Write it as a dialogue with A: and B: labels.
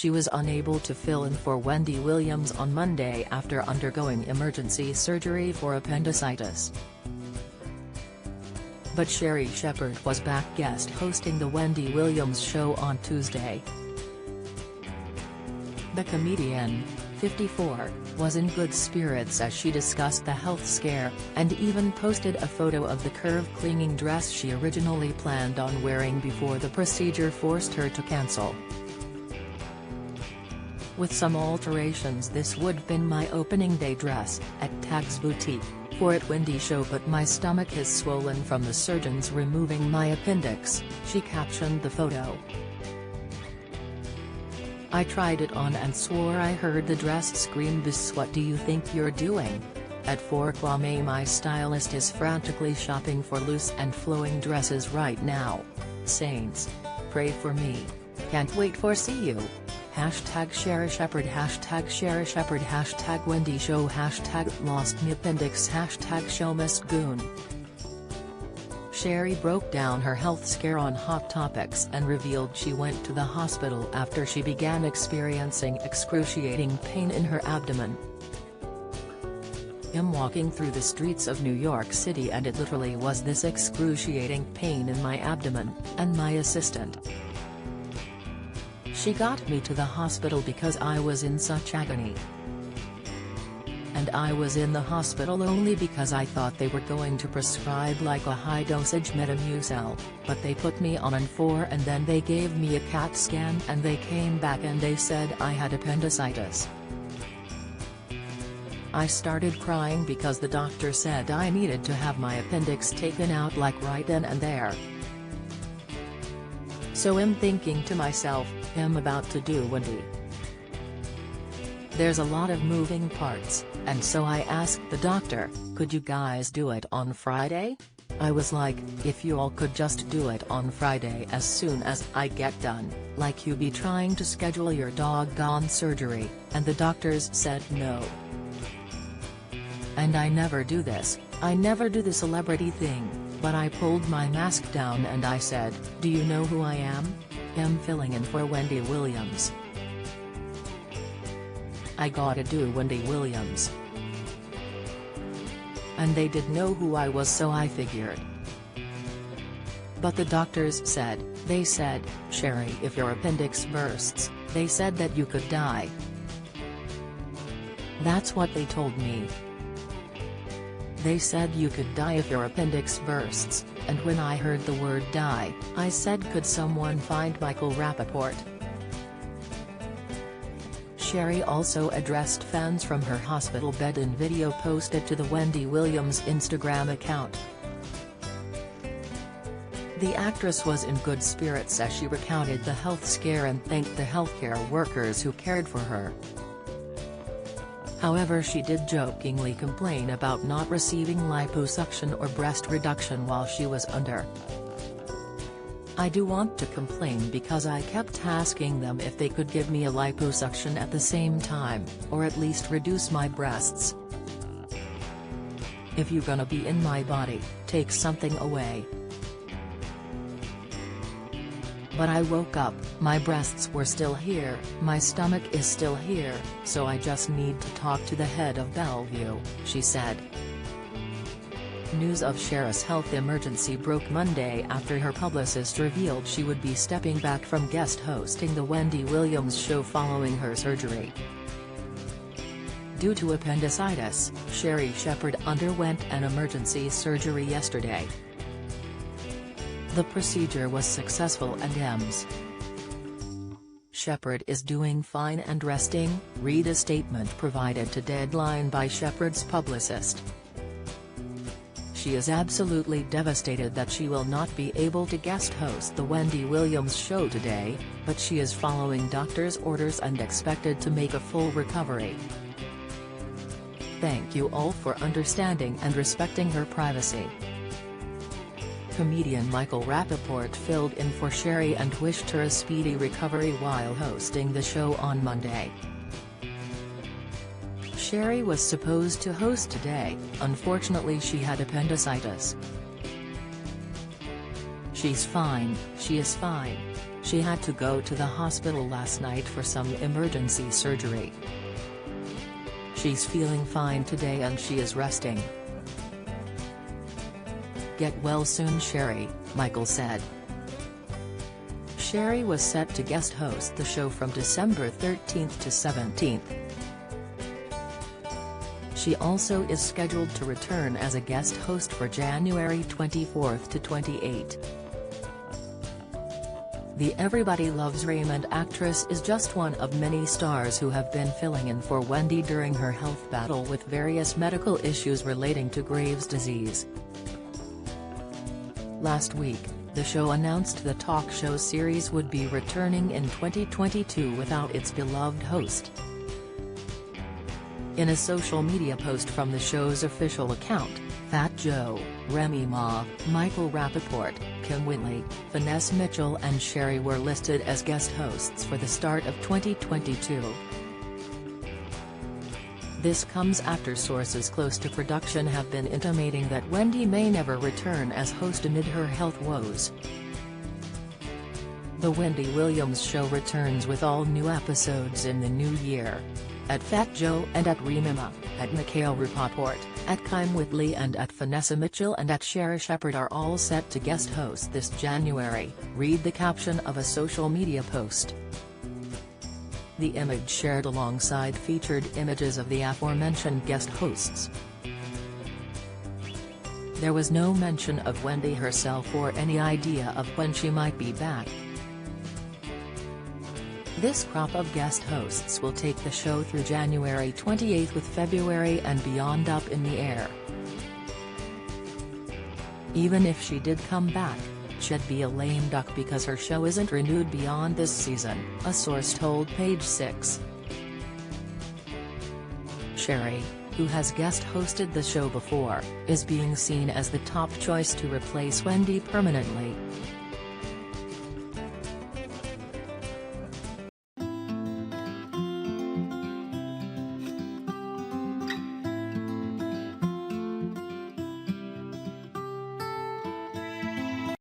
A: she was unable to fill in for Wendy Williams on Monday after undergoing emergency surgery for appendicitis. But Sherri Shepherd was back guest hosting the Wendy Williams Show on Tuesday. The comedian, 54, was in good spirits as she discussed the health scare, and even posted a photo of the curve-clinging dress she originally planned on wearing before the procedure forced her to cancel. "With some alterations this would been my opening day dress, at Tag's Boutique, for at Wendy Show, but my stomach is swollen from the surgeons removing my appendix," she captioned the photo. "I tried it on and swore I heard the dress scream, 'This what do you think you're doing?' At 4:00 my stylist is frantically shopping for loose and flowing dresses right now. Saints. Pray for me. Can't wait for see you. #Sherri Shepherd #Sherri Shepherd #Wendy Show #lost me appendix #show must goon." Sherri broke down her health scare on Hot Topics and revealed she went to the hospital after she began experiencing excruciating pain in her abdomen. "I'm walking through the streets of New York City and it literally was this excruciating pain in my abdomen, and my assistant. She got me to the hospital because I was in such agony. And I was in the hospital only because I thought they were going to prescribe like a high-dosage Metamucil, but they put me on N4 and then they gave me a CAT scan and they came back and they said I had appendicitis. I started crying because the doctor said I needed to have my appendix taken out like right then and there. So I'm thinking to myself, I'm about to do Wendy. There's a lot of moving parts, and so I asked the doctor, could you guys do it on Friday? I was like, if you all could just do it on Friday as soon as I get done, like you be trying to schedule your doggone surgery, and the doctors said no. And I never do this, I never do the celebrity thing, but I pulled my mask down and I said, do you know who I am? I'm filling in for Wendy Williams. I gotta do Wendy Williams. And they did know who I was, so I figured. But the doctors said, they said, Sherri, if your appendix bursts, they said that you could die. That's what they told me. They said you could die if your appendix bursts, and when I heard the word die, I said could someone find Michael Rappaport? Sherri also addressed fans from her hospital bed in video posted to the Wendy Williams Instagram account. The actress was in good spirits as she recounted the health scare and thanked the healthcare workers who cared for her. However, she did jokingly complain about not receiving liposuction or breast reduction while she was under. I do want to complain because I kept asking them if they could give me a liposuction at the same time, or at least reduce my breasts. If you're gonna be in my body, take something away. But I woke up, my breasts were still here, my stomach is still here, so I just need to talk to the head of Bellevue, she said. News of Sherri's health emergency broke Monday after her publicist revealed she would be stepping back from guest hosting the Wendy Williams Show following her surgery. Due to appendicitis, Sherri Shepherd underwent an emergency surgery yesterday. The procedure was successful and Ms. Shepherd is doing fine and resting, read a statement provided to Deadline by Shepherd's publicist. She is absolutely devastated that she will not be able to guest host the Wendy Williams Show today, but she is following doctor's orders and expected to make a full recovery. Thank you all for understanding and respecting her privacy. Comedian Michael Rappaport filled in for Sherri and wished her a speedy recovery while hosting the show on Monday. Sherri was supposed to host today, unfortunately she had appendicitis. She's fine, she is fine. She had to go to the hospital last night for some emergency surgery. She's feeling fine today and she is resting. Get well soon, Sherri, Michael said. Sherri was set to guest host the show from December 13 to 17. She also is scheduled to return as a guest host for January 24 to 28. The Everybody Loves Raymond actress is just one of many stars who have been filling in for Wendy during her health battle with various medical issues relating to Graves' disease. Last week, the show announced the talk show series would be returning in 2022 without its beloved host. In a social media post from the show's official account, Fat Joe, Remy Ma, Michael Rappaport, Kim Whitley, Vanessa Mitchell and Sherri were listed as guest hosts for the start of 2022. This comes after sources close to production have been intimating that Wendy may never return as host amid her health woes. The Wendy Williams Show returns with all new episodes in the new year. At Fat Joe and at Remy Ma, at Michael Rappaport, at Kim Whitley and at Vanessa Mitchell and at Sherri Shepherd are all set to guest host this January, read the caption of a social media post. The image shared alongside featured images of the aforementioned guest hosts. There was no mention of Wendy herself or any idea of when she might be back. This crop of guest hosts will take the show through January 28 with February and beyond up in the air. Even if she did come back, she'd be a lame duck because her show isn't renewed beyond this season, a source told Page 6. Sherri, who has guest hosted the show before, is being seen as the top choice to replace Wendy permanently.